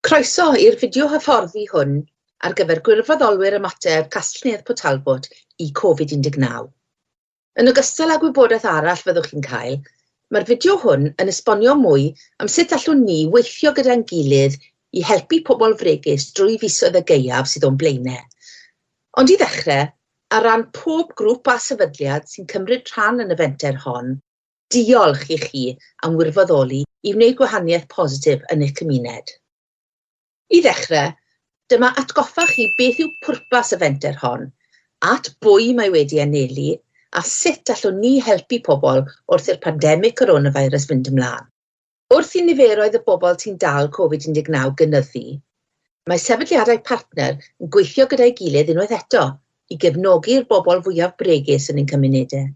Croeso i'r fideo hyfforddi hwn ar gyfer gwirfoddolwyr ymateb casgliad potalbot i COVID-19. Yn ogystal â gwybodaeth arall fyddwch chi'n cael, mae'r fideo hwn yn esbonio mwy am sut allwn ni weithio gyda'n gilydd i helpu pobl fregus drwy fisoedd y Gaeaf sydd o'n blaenau. Ond i ddechrau, ar ran pob grŵp a sefydliad sy'n cymryd rhan yn y fenter hon, diolch i chi am wirfoddoli i wneud gwahaniaeth positif yn eich cymuned. I ddechrau, dyma atgoffa chi beth yw pwrpas y fenter hon, at bwy mae wedi anelu, a sut allwn ni helpu pobl wrth i'r pandemig coronavirus fynd ymlaen. Wrth i niferoedd y bobl sy'n dal COVID-19 gynyddu, mae sefydliadau partner yn gweithio gyda'i gilydd unwaith eto i gefnogi'r bobl fwyaf bregus yn ein cymunedau.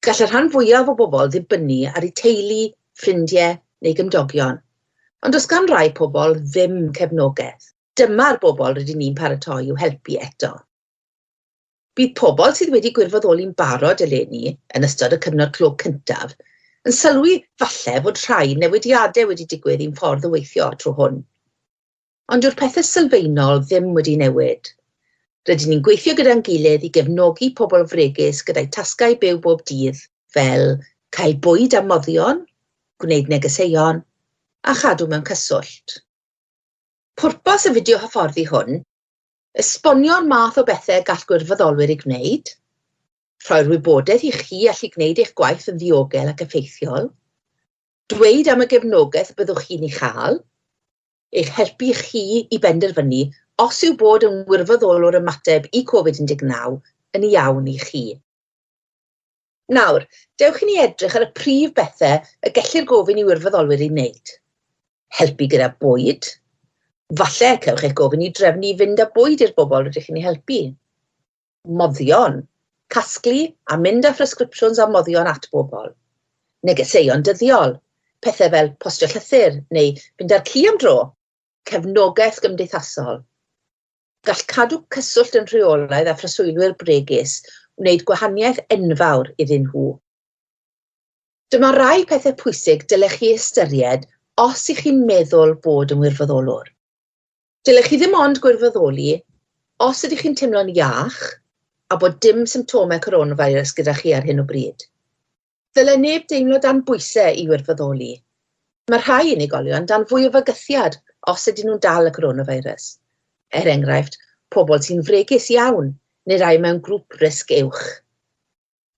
Gall y rhan fwyaf o bobl ddibynnu ar eu teulu, ffrindiau neu gymdogion, ond os gan rai pobl ddim cefnogaeth, dyma'r bobl rydyn ni'n paratoi i'w helpu eto. Bydd pobl sydd wedi gwirfoddoli'n barod eleni yn ystod y cyfnod clo cyntaf yn sylwi falle fod rhai newidiadau wedi digwydd i'n ffordd o weithio trwy hwn. Ond yw'r pethau sylfaenol ddim wedi newid. Rydyn ni'n gweithio gyda'n gilydd i gefnogi pobl fregus gyda'i tasgau byw bob dydd fel cael bwyd a moddion, gwneud negeseuon a chadw mewn cyswllt. Pwrpas y fideo hyfforddi hwn, esbonio'r math o bethau gall gwirfoddolwyr ei gwneud, rhoi'r wybodaeth i chi allu gwneud eich gwaith yn ddiogel ac effeithiol, dweud am y gefnogaeth byddwch chi'n ei chael, eich helpu chi i benderfynu os yw bod yn wirfoddolwr ymateb i COVID-19 yn iawn i chi. Nawr, dewch i ni edrych ar y prif bethau y gellir gofyn i wirfoddolwyr i wneud. Helpu gyda bwyd. Falle cewch eich gofyn i drefnu fynd â bwyd i'r bobl rydych chi'n ei helpu. Moddion. Casglu a mynd â presgripsiwns a moddion at bobl. Negeseuon dyddiol. Pethau fel postio llythyr neu fynd ar ci am dro. Cefnogaeth gymdeithasol. Gall cadw cyswllt yn rheolaidd a phryswylwyr bregus wneud gwahaniaeth enfawr iddyn nhw. Dyma rai pethau pwysig dylech chi ystyried os ych chi'n meddwl bod yn wirfoddolwr. Dylech chi ddim ond gwirfoddoli os ydych chi'n teimlo'n iach a bod dim symptomau coronavirus gyda chi ar hyn o bryd. Ddylai neb deimlo dan bwysau i wirfoddoli. Mae rhai unigolion dan fwy o fygythiad os ydyn nhw'n dal y coronavirus. Enghraifft, pobl sy'n fregus iawn neu rai mewn grŵp risg uwch.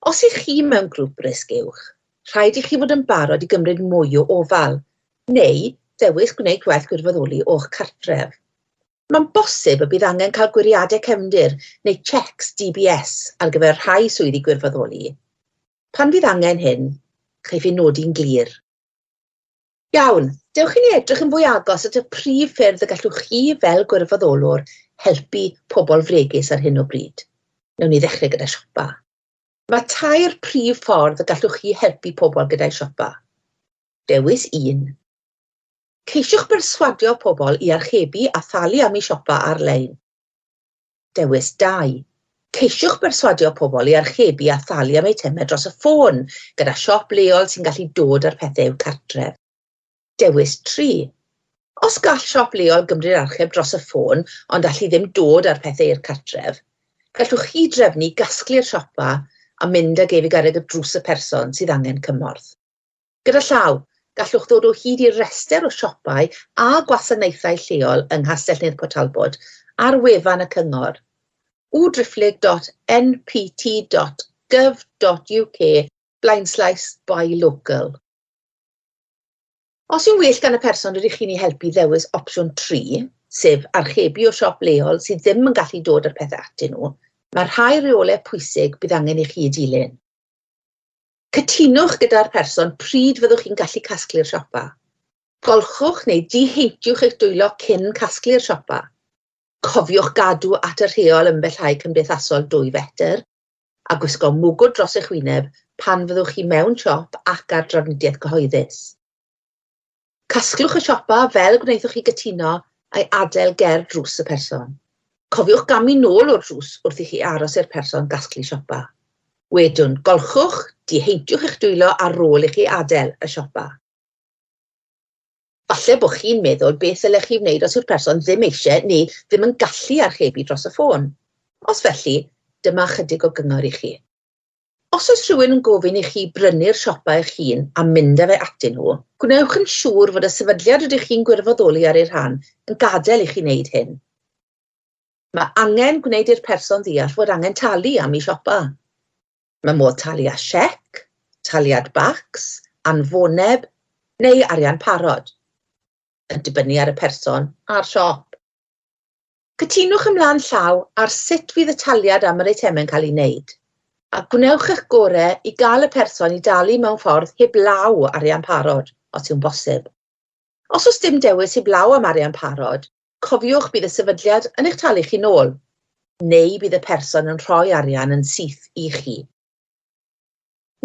Os ych chi mewn grŵp risg uwch, rhaid i chi fod yn barod i gymryd mwy o ofal, neu dewis gwneud gwaith gwirfoddoli o'ch cartref. Mae'n bosib y bydd angen cael gwiriadau cefndir neu checks DBS ar gyfer rhai swyddi gwirfoddoli. Pan fydd angen hyn, chaiff ei nodi'n glir. Iawn, dewch i ni edrych yn fwy agos at y prif ffyrdd y gallwch chi fel gwirfoddolwr helpu pobl fregus ar hyn o bryd. Newn ni ddechrau gyda siopa. Mae tair prif ffordd y gallwch chi helpu pobl gyda'i siopa. Dewis 1. Ceisiwch berswadio pobl i archebu a thalu am eu siopa ar-lein. Dewis 2. Ceisiwch berswadio pobl i archebu a thalu am eitemau dros y ffôn gyda siop leol sy'n gallu dod â'r pethau i'w cartref. Dewis 3. Os gall siop leol gymryd archeb dros y ffôn ond allu ddim dod â'r pethau i'r cartref, gallwch chi drefnu gasglu'r siopa a mynd ag ef i garreg y drws y person sydd angen cymorth. Gyda llaw, gallwch ddod o hyd i'r rester o siopau a gwasanaethau lleol yng Nghastell Nedd Potalbod ar wefan y cyngor www.npt.gov.uk/buy local. Os yw'n well gan y person rydych chi'n ei helpu ddewis opsiwn 3, sef archebu o siop leol sydd ddim yn gallu dod â'r pethau atyn nhw, mae rhai reolau pwysig bydd angen i chi dilyn. Cytunwch gyda'r person pryd fyddwch chi'n gallu casglu'r siopa. Golchwch neu diheintiwch eich dwylo cyn casglu'r siopa. Cofiwch gadw at y rheol ymbellhau cymdeithasol 2 fetr a gwisgo mwgwd dros eich wyneb pan fyddwch chi mewn siop ac ar drafnidiaeth cyhoeddus. Casglwch y siopa fel gwnaethoch chi gytuno a'i adael ger drws y person. Cofiwch gamu nôl o'r drws wrth i chi aros i'r person gasglu siopa. Wedyn, golchwch, diheintiwch eich dwylo ar ôl i chi adael y siopa. Falle bod chi'n meddwl beth ylech chi wneud os yw'r person ddim eisiau neu ddim yn gallu archebu dros y ffôn. Os felly, dyma chydig o gyngor i chi. Os oes rhywun yn gofyn i chi brynu'r siopa eich hun a mynd â fe atyn nhw, gwnewch yn siŵr fod y sefydliad ydych chi'n gwirfoddoli ar ei rhan yn gadael i chi wneud hyn. Mae angen gwneud i'r person ddeall fod angen talu am ei siopa. Mae modd talu â siec, taliad bacs, anfoneb neu arian parod, yn dibynnu ar y person a'r siop. Cytunwch ymlaen llaw ar sut fydd y taliad am yr eitemau'n cael ei wneud, a gwnewch eich gorau i gael y person i dalu mewn ffordd heblaw arian parod, os yw'n bosib. Os oes dim dewis heblaw am arian parod, cofiwch bydd y sefydliad yn eich talu chi nôl, neu bydd y person yn rhoi arian yn syth i chi.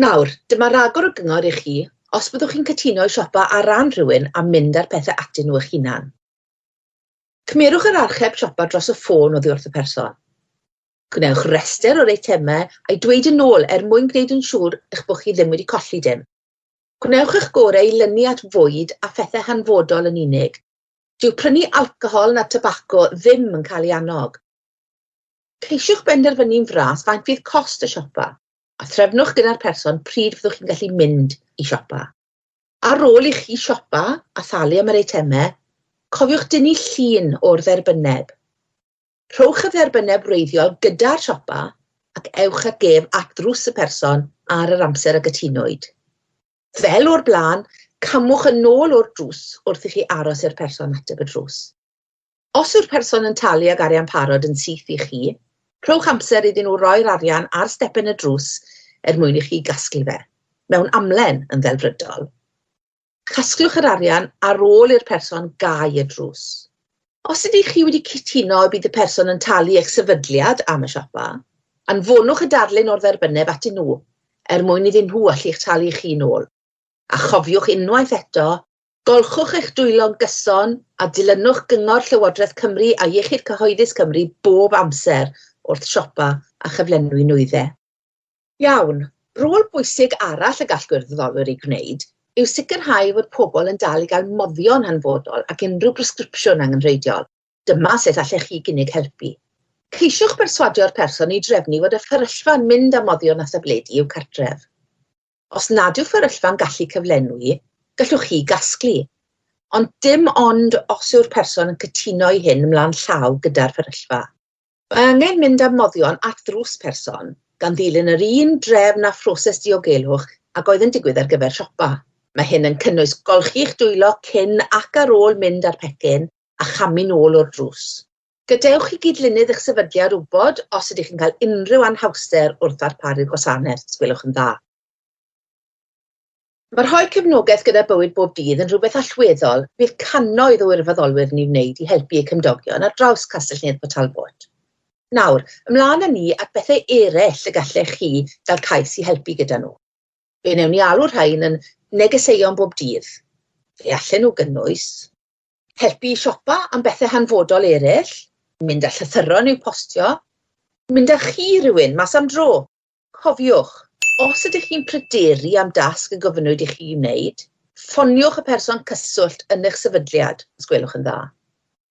Nawr, dyma ragor o gyngor i chi os byddwch chi'n cytuno i siopa ar ran rhywun a mynd ar pethau atyn nhw eich hunan. Cymerwch yr archeb siopa dros y ffôn oddi wrth y person. Gwnewch rester o'r eitemau a'i dweud yn ôl mwyn gwneud yn siŵr eich bod chi ddim wedi colli dim. Gwnewch eich gorau i lynu at fwyd a phethau hanfodol yn unig. Dyw prynu alcohol na tobaco ddim yn cael ei annog. Ceisiwch benderfynu'n fras faint fydd cost y siopa, a threfnwch gyda'r person pryd fyddwch chi'n gallu mynd i siopa. Ar ôl i chi siopa a thalu am yr eitemau, cofiwch dynnu llun o'r dderbyneb. Rhowch y dderbyneb wreiddiol gyda'r siopa ac ewch ag ef at ddrws y person ar yr amser y gytunwyd. Fel o'r blaen, camwch yn ôl o'r drws wrth i chi aros i'r person ateb y drws. Os yw'r person yn talu ag arian parod yn syth i chi, rhowch amser iddyn nhw roi'r arian ar stepen y drws mwyn i chi gasglu fe, mewn amlen yn ddelfrydol. Casglwch yr arian ar ôl i'r person gau y drws. Os ydych chi wedi cytuno bydd y person yn talu eich sefydliad am y siopa, anfonwch y darlun o'r dderbyneb atyn nhw, mwyn iddyn nhw allu eich talu chi nôl. A chofiwch unwaith eto, golchwch eich dwylo gyson a dilynwch gyngor Llywodraeth Cymru a Iechyd Cyhoeddus Cymru bob amser wrth siopa a chyflenwi nwyddau. Iawn, rôl bwysig arall y gall gwirfoddolwyr ei gwneud yw sicrhau fod pobl yn dal i gael moddion hanfodol ac unrhyw presgripsiwn angenrheidiol. Dyma sut allech chi gynnig helpu. Ceisiwch berswadio'r person i drefnu fod y fferyllfa'n mynd â moddion a thybledu i'w cartref. Os nad yw fferyllfa'n gallu cyflenwi, gallwch chi gasglu. Ond dim ond os yw'r person yn cytuno i hyn ymlaen llaw gyda'r fferyllfa. Mae angen mynd â moddion at ddrws person gan ddilyn yr un drefn a phroses diogelwch ac oedd yn digwydd ar gyfer siopa. Mae hyn yn cynnwys golchi eich dwylo cyn ac ar ôl mynd ar pecyn a chamu nôl o'r drws. Gadewch i gydlynydd eich sefydliad wybod os ydych chi'n cael unrhyw anhawster wrth ddarparu'r gwasanaeth, sgwelwch yn dda. Mae rhoi cefnogaeth gyda bywyd bob dydd yn rhywbeth allweddol bydd cannoedd o wirfoddolwyr ni'n wneud i helpu eu cymdogion ar draws Castell Nedd Port Talbot. Nawr, ymlaen â ni at bethau eraill y gallech chi gael cais i helpu gyda nhw. Fe newn ni alw'r rhain yn negeseuon bob dydd. Fe allan nhw gynnwys helpu i siopa am bethau hanfodol eraill, mynd â llythyron i'w postio, mynd â chi rhywun mas am dro. Cofiwch, os ydych chi'n pryderu am dasg y gofynnwyd i chi wneud, ffoniwch y person cyswllt yn eich sefydliad, os gwelwch yn dda.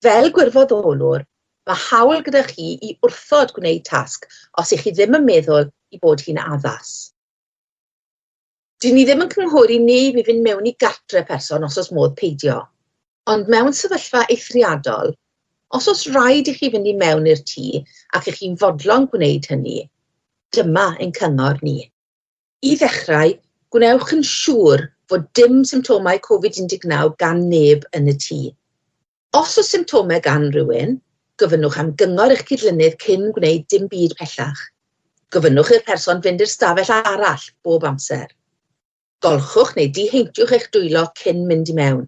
Fel gwirfoddolwr, mae hawl gyda chi i wrthod gwneud tasg os ych chi ddim yn meddwl i bod hi'n addas. Dyn ni ddim yn cynghori neb i fynd mewn i gartre person os oes modd peidio. Ond mewn sefyllfa eithriadol, os oes rhaid i chi fynd i mewn i'r tŷ ac ych chi'n fodlon gwneud hynny, dyma ein cyngor ni. I ddechrau, gwnewch yn siŵr fod dim symptomau COVID-19 gan neb yn y tŷ. Os oes symptomau gan rhywun, gofynnwch am gyngor eich cydlynydd cyn gwneud dim byd pellach. Gofynnwch i'r person fynd i'r stafell arall bob amser. Golchwch neu diheintiwch eich dwylo cyn mynd i mewn.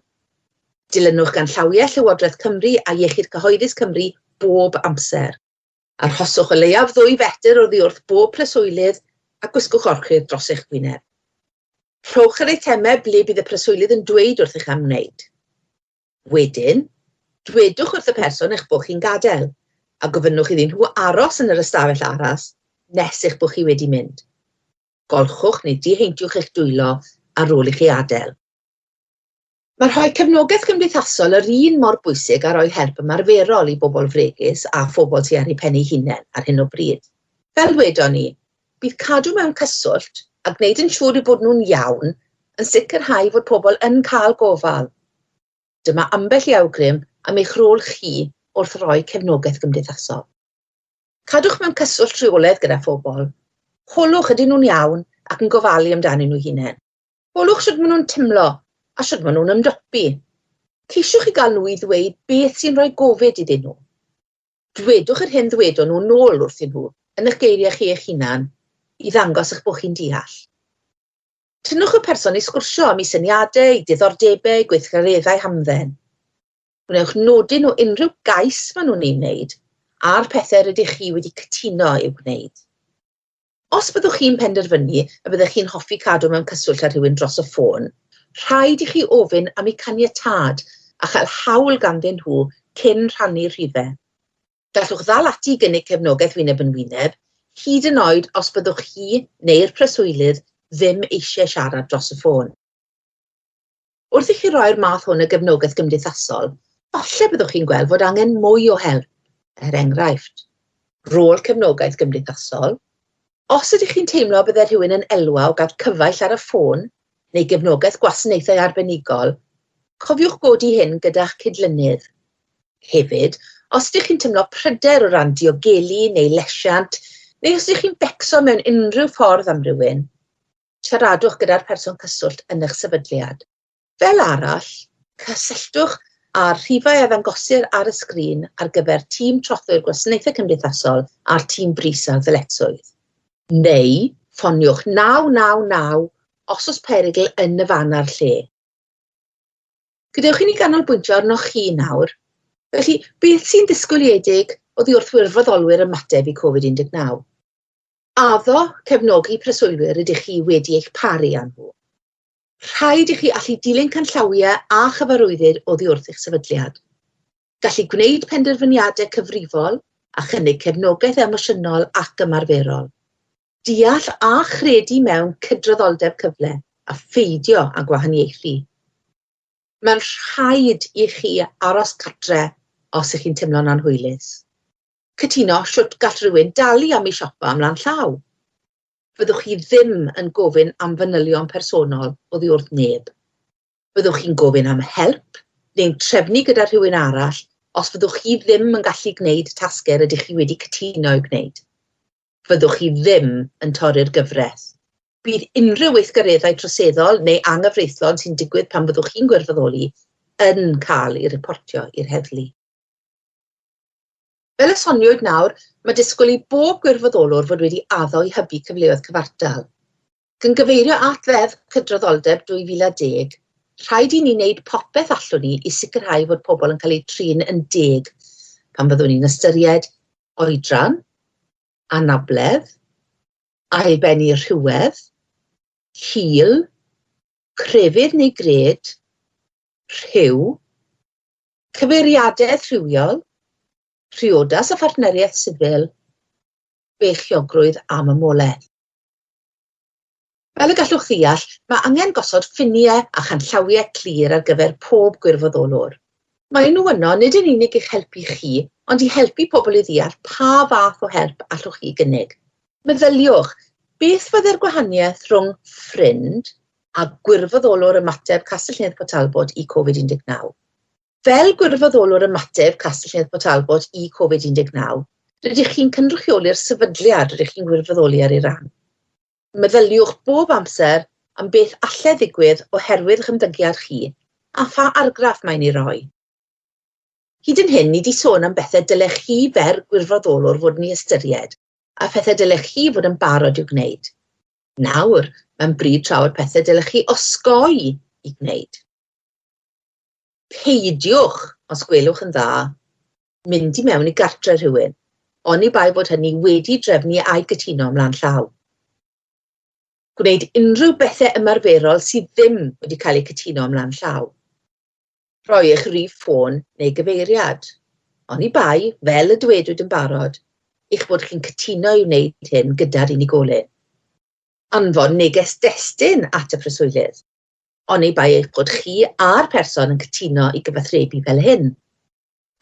Dilynwch gan llawiau Llywodraeth Cymru a Iechyd Cyhoeddus Cymru bob amser. Arhoswch o leiaf 2 fetr oddi wrth bob preswylydd a gwisgwch orchudd dros eich gwyneb. Rhowch yr eitemau ble bydd y preswylydd yn dweud wrth eich am wneud. Wedyn, dwedwch wrth y person eich bod chi'n gadael a gofynnwch iddyn nhw aros yn yr ystafell aras nes eich bod chi wedi mynd. Golchwch neu diheintiwch eich dwylo ar ôl i chi adael. Mae rhoi cefnogaeth gymdeithasol yr un mor bwysig a roi help ymarferol i bobl fregus a phobl sy'n ar eu pennu hunain ar hyn o bryd. Fel wedon ni, bydd cadw mewn cyswllt a gwneud yn siŵr eu bod nhw'n iawn yn sicrhau fod pobl yn cael gofal. Dyma ambell i awgrym am eich rôl chi wrth roi cefnogaeth gymdeithasol. Cadwch mewn cyswllt rheolaidd gyda phobl. Holwch ydyn nhw'n iawn ac yn gofalu amdanyn nhw hunain. Holwch sut maen nhw'n teimlo a sut maen nhw'n ymdopi. Ceisiwch chi gael nhw i ddweud beth sy'n rhoi gofid iddyn nhw. Dwedwch yr hyn ddwedon nhw nôl wrthyn nhw yn eich geiriau chi eich hunan i ddangos eich bod chi'n deall. Tynnwch y person i sgwrsio am eu syniadau, eu diddordebau, gweithgareddau hamdden. Gwnewch nodyn o unrhyw gais maen nhw'n ei wneud a'r pethau rydych chi wedi cytuno i'w gwneud. Os byddwch chi'n penderfynu y byddwch chi'n hoffi cadw mewn cyswllt â rhywun dros y ffôn, rhaid i chi ofyn am eu caniatâd a chael hawl ganddyn nhw cyn rhannu rhifau. Gallwch ddal ati gynnig cefnogaeth wyneb yn wyneb, hyd yn oed os byddwch chi neu'r preswylydd ddim eisiau siarad dros y ffôn. Wrth i chi roi'r math hwn o gefnogaeth gymdeithasol, falle byddwch chi'n gweld fod angen mwy o help. Enghraifft, rôl cefnogaeth gymdeithasol. Os ydych chi'n teimlo bydde rhywun yn elwa o gael cyfaill ar y ffôn neu gefnogaeth gwasanaethau arbenigol, cofiwch godi hyn gyda'ch cydlynydd. Hefyd, os ydych chi'n teimlo pryder o ran diogelu neu lesiant, neu os ydych chi'n becso mewn unrhyw ffordd am rywun, siaradwch gyda'r person cyswllt yn eich sefydliad. Fel arall, cysylltwch a'r rhifau a ddangosir ar y sgrin ar gyfer tîm trothwy'r gwasanaethau cymdeithasol a'r tîm bris a ddyletswydd. Neu ffoniwch 999 os oes perygl yn y fan ar lle. Gadewch i ni ganolbwyntio arnoch chi nawr. Felly, beth sy'n disgwyliedig oddi wrth wirfoddolwyr ymateb i COVID-19? Addo cefnogi preswylwyr ydych chi wedi eich paru am nhw. Rhaid i chi allu dilyn canllawiau a chyfarwyddyd oddi wrth eich sefydliad. Gallu gwneud penderfyniadau cyfrifol a chynnig cefnogaeth emosiynol ac ymarferol. Deall a chredu mewn cydraddoldeb cyfle a pheidio a gwahaniaethu. Mae'n rhaid i chi aros cartre os ych chi'n teimlo'n anhwylus. Cytuno shwt gall rhywun dalu am ei siopa ymlaen llaw. Byddwch chi ddim yn gofyn am fanylion personol oddi wrth neb. Byddwch chi'n gofyn am help neu'n trefnu gyda rhywun arall os byddwch chi ddim yn gallu gwneud tasgau ydych chi wedi cytuno i'w gwneud. Byddwch chi ddim yn torri'r gyfraith. Bydd unrhyw weithgareddau troseddol neu anghyfreithlon sy'n digwydd pan byddwch chi'n gwirfoddoli yn cael ei reportio i'r heddlu. Fel y soniwyd nawr, mae disgwyl i bob gwirfoddolwr fod wedi addo i hybu cyfleoedd cyfartal. Gan gyfeirio at ddeddf cydraddoldeb 2010, rhaid i ni wneud popeth allwn ni i sicrhau fod pobl yn cael eu trin yn deg pan byddwn ni'n ystyried oedran, anabledd, ailbennu rhywedd, hil, crefydd neu gred, rhyw, cyfeiriadaeth rhywiol, priodas a phartneriaeth sifil, beichiogrwydd a mamolaeth. Fel y gallwch ddeall, mae angen gosod ffiniau a chanllawiau clir ar gyfer pob gwirfoddolwr. Mae nhw yno nid yn unig i'ch helpu chi, ond i helpu pobl i ddeall pa fath o help allwch chi gynnig. Meddyliwch, beth fydde'r gwahaniaeth rhwng ffrind a gwirfoddolwr ymateb Castell Nedd Port Talbot i COVID-19? Fel gwirfoddolwr ymateb Castell Nedd Port Talbot i COVID-19, rydych chi'n cynrychioli'r sefydliad rydych chi'n gwirfoddoli ar ei ran. Meddyliwch bob amser am beth allai ddigwydd oherwydd eich ymddygiad chi a pha argraff mae'n ei roi. Hyd yn hyn, ni di sôn am bethau dylech chi fer gwirfoddolwr fod ni ystyried a pethau dylech chi fod yn barod i'w gwneud. Nawr, mae'n bryd trafod pethau dylech chi osgoi i gwneud. Peidiwch, os gwelwch yn dda, mynd i mewn i gartre rhywun, oni bai bod hynny wedi drefnu a'i gytuno ymlaen llaw. Gwneud unrhyw bethau ymarferol sydd ddim wedi cael eu cytuno ymlaen llaw. Rhoi eich rhif ffôn neu gyfeiriad, oni bai, fel y dwedwyd yn barod, eich bod chi'n cytuno i wneud hyn gyda'r unigolyn. Anfon neges destun at y preswylydd. Oni bai eich bod chi a'r person yn cytuno i gyfathrebu fel hyn.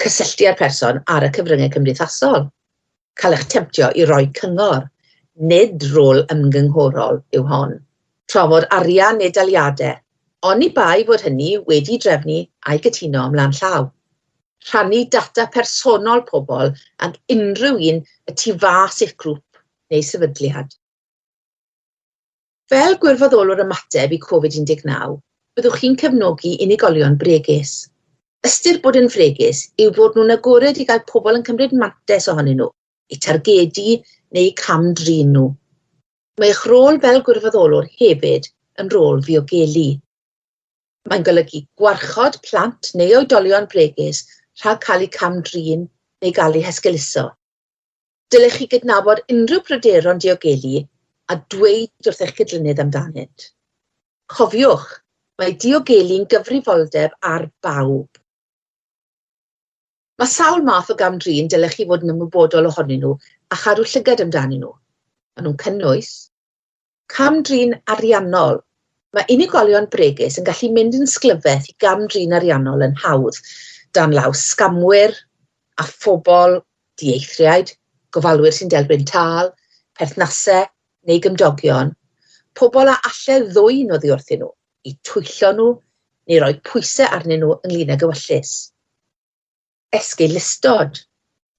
Cysylltu â'r person ar y cyfryngau cymdeithasol. Cael eich temptio i roi cyngor. Nid rôl ymgynghorol yw hon. Trafod arian neu daliadau. Oni bai fod hynny wedi drefnu a'i gytuno ymlaen llaw. Rhannu data personol pobl ac unrhyw un y tu fas i'ch grŵp neu sefydliad. Fel gwirfoddolwr ymateb i COVID-19, byddwch chi'n cefnogi unigolion bregus. Ystyr bod yn fregus yw bod nhw'n agored i gael pobl yn cymryd mantais ohonyn nhw, eu targedu neu camdrin nhw. Mae eich rôl fel gwirfoddolwr hefyd yn rôl ddiogelu. Mae'n golygu gwarchod plant neu oedolion bregus rhag cael eu camdrin neu gael eu hesgeuluso. Dylech chi gydnabod unrhyw pryderon diogelu a dweud wrth eich cydlynydd amdanynt. Cofiwch, mae diogelu'n gyfrifoldeb ar bawb. Mae sawl math o gamdrin dylech chi fod yn ymwybodol ohonyn nhw a chadw llygad amdanyn nhw. Maen nhw'n cynnwys camdrin ariannol. Mae unigolion bregus yn gallu mynd yn sglyfeth i gamdrin ariannol yn hawdd dan law scamwyr a phobl dieithriaid, gofalwyr sy'n derbyn tâl, perthnasau neu gymdogion, pobl a allai ddwyn oddi wrthyn nhw, i twyllo nhw neu roi pwysau arnyn nhw ynglŷn ag ewyllus. Esgeulistod.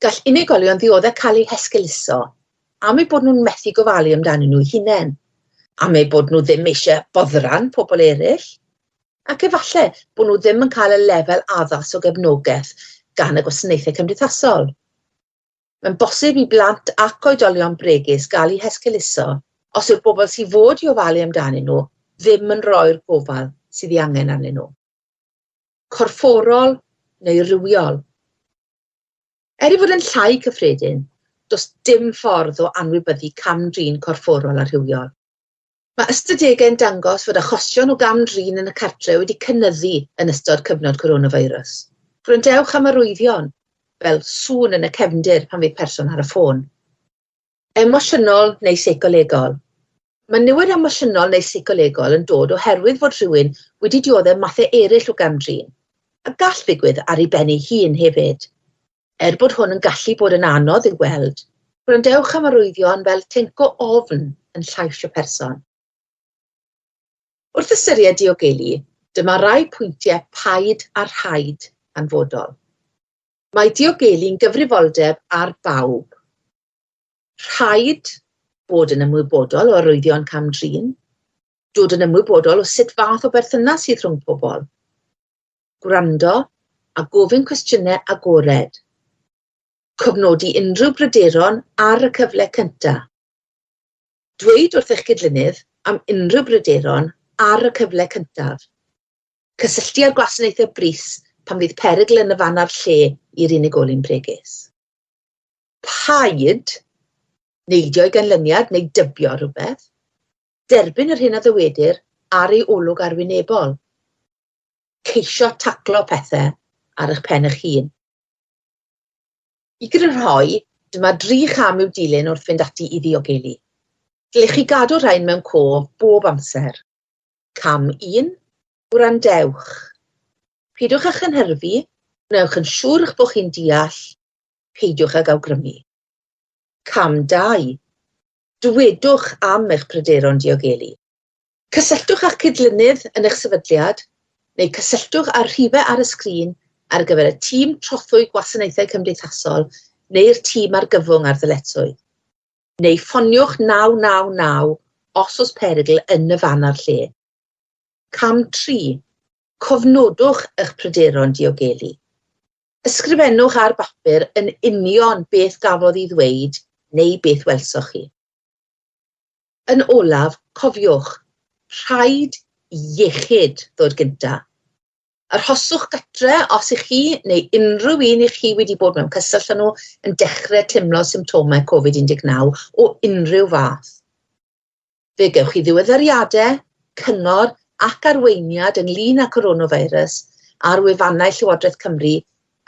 Gall unigolion ddioddau cael eu hesgeuluso am eu bod nhw'n methu gofalu amdanyn nhw hunain, am eu bod nhw ddim eisiau boddran pobl eraill, ac efallai bod nhw ddim yn cael y lefel addas o gefnogaeth gan y gwasanaethau cymdeithasol. Mae'n bosib i blant ac oedolion bregus gael eu hesgeuluso os yw'r bobl sydd fod i ofalu amdanyn nhw ddim yn rhoi'r gofal sydd ei angen arnyn nhw. Corfforol neu rywiol. Er i fod yn llai cyffredin, does dim ffordd o anwybyddu camdrin corfforol a rhywiol. Mae ystadegau yn dangos fod achosion o gamdrin yn y cartre wedi cynyddu yn ystod cyfnod coronavirus. Gwrandewch am arwyddion, fel sŵn yn y cefndir pan fydd person ar y ffôn. Emosiynol neu seicolegol. Mae niwed emosiynol neu seicolegol yn dod oherwydd fod rhywun wedi dioddau mathau eraill o gamdrin, a gall ddigwydd ar ei ben ei hun hefyd. Er bod hwn yn gallu bod yn anodd i'w weld, gwrandewch am arwyddion fel tinco ofn yn llais y person. Wrth ystyried diogelu, dyma rai pwyntiau paid a rhaid hanfodol. Mae diogelu'n gyfrifoldeb ar bawb. Rhaid bod yn ymwybodol o arwyddion camdrin, dod yn ymwybodol o sut fath o berthynas sydd rhwng pobl, gwrando a gofyn cwestiynau agored, cofnodi unrhyw bryderon ar y cyfle cyntaf, dweud wrth eich cydlynydd am unrhyw bryderon ar y cyfle cyntaf, cysylltu â'r gwasanaethau brys pan fydd perygl yn y fan ar lle i'r unigolyn bregus. Paid, neidio i ganlyniad neu dybio rhywbeth, derbyn yr hyn a ddywedir ar ei olwg arwynebol, ceisio taclo pethau ar eich pen eich hun. I grynhoi, dyma 3 cham i'w dilyn wrth fynd ati i ddiogelu. Dylech chi gadw rhain mewn cof bob amser. Cam 1, gwrandewch. Peidiwch â chynhyrfu, wnewch yn siŵr eich bod chi'n deall, peidiwch ag awgrymu. Cam 2, dywedwch am eich pryderon diogelu. Cysylltwch â'ch cydlynydd yn eich sefydliad, neu cysylltwch â'r rhifau ar y sgrin ar gyfer y tîm trothwy gwasanaethau cymdeithasol neu'r tîm argyfwng ar ddyletswydd. Neu ffoniwch 999 os oes perygl yn y fan ar lle. Cam 3. Cofnodwch eich pryderon diogelu. Ysgrifennwch ar bapur yn union beth gafodd ei ddweud neu beth welsoch chi. Yn olaf, cofiwch, rhaid iechyd ddod gyntaf. Arhoswch gytre os ych chi neu unrhyw un i'ch chi wedi bod mewn cysylltu nhw yn dechrau teimlo symptomau COVID-19 o unrhyw fath. Fe gewch chi ddiweddariadau, cyngor ac arweiniad ynglŷn â coronavirus ar wefannau Llywodraeth Cymru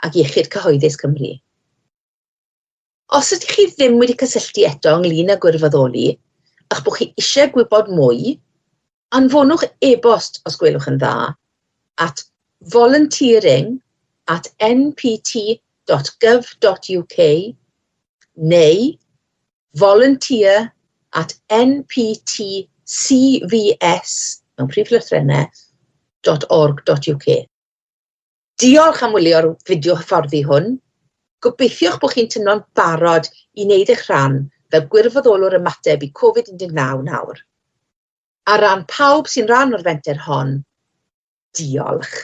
ac Iechyd Cyhoeddus Cymru. Os ydych chi ddim wedi cysylltu eto ynglŷn â gwirfoddoli, a'ch bod chi eisiau gwybod mwy, Anfonwch e-bost os gwelwch yn dda at volunteering@npt.gov.uk neu volunteer@nptcvs.org.uk. Diolch am wylio'r fideo hyfforddi hwn. Gobeithiwch bod chi'n teimlo'n barod i wneud eich rhan fel gwirfoddolwr ymateb i COVID-19 nawr. A ran pawb sy'n rhan o'r fenter hon, diolch.